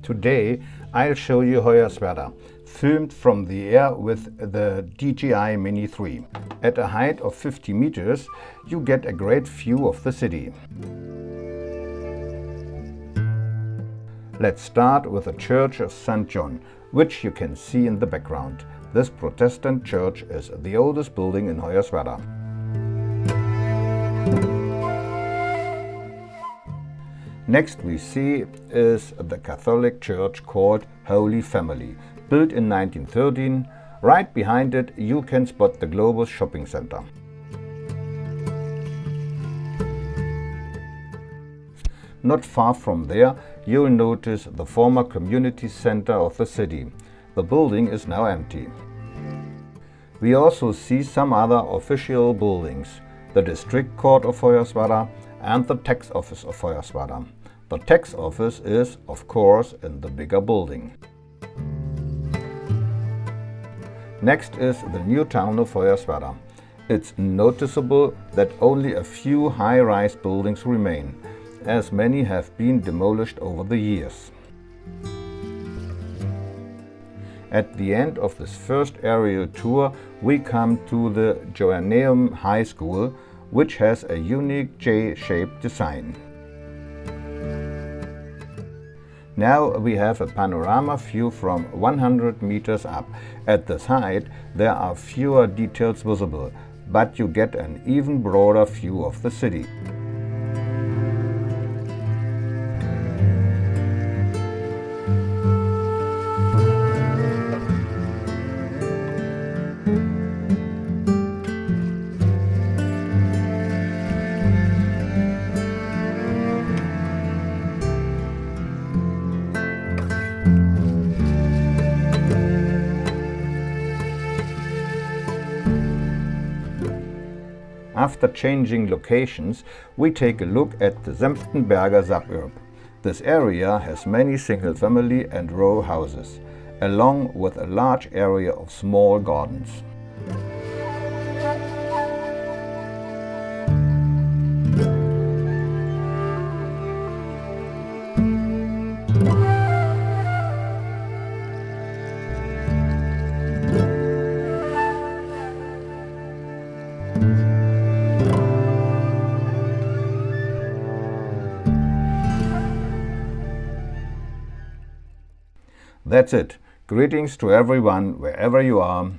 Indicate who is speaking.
Speaker 1: Today I'll show you Hoyerswerda, filmed from the air with the DJI Mini 3. At a height of 50 meters you get a great view of the city. Let's start with the Church of St. John, which you can see in the background. This Protestant church is the oldest building in Hoyerswerda. Next we see is the Catholic church called Holy Family, built in 1913. Right behind it you can spot the Globus Shopping Center. Not far from there you'll notice the former community center of the city. The building is now empty. We also see some other official buildings, the District Court of Hoyerswerda and the Tax Office of Hoyerswerda. The tax office is, of course, in the bigger building. Next is the new town of Hoyerswerda. It's noticeable that only a few high-rise buildings remain, as many have been demolished over the years. At the end of this first aerial tour we come to the Johann Neo High School, which has a unique J-shaped design. Now we have a panorama view from 100 meters up. At this height there are fewer details visible, but you get an even broader view of the city. After changing locations, we take a look at the Senftenberger Suburb. This area has many single-family and row houses, along with a large area of small gardens. That's it. Greetings to everyone wherever you are.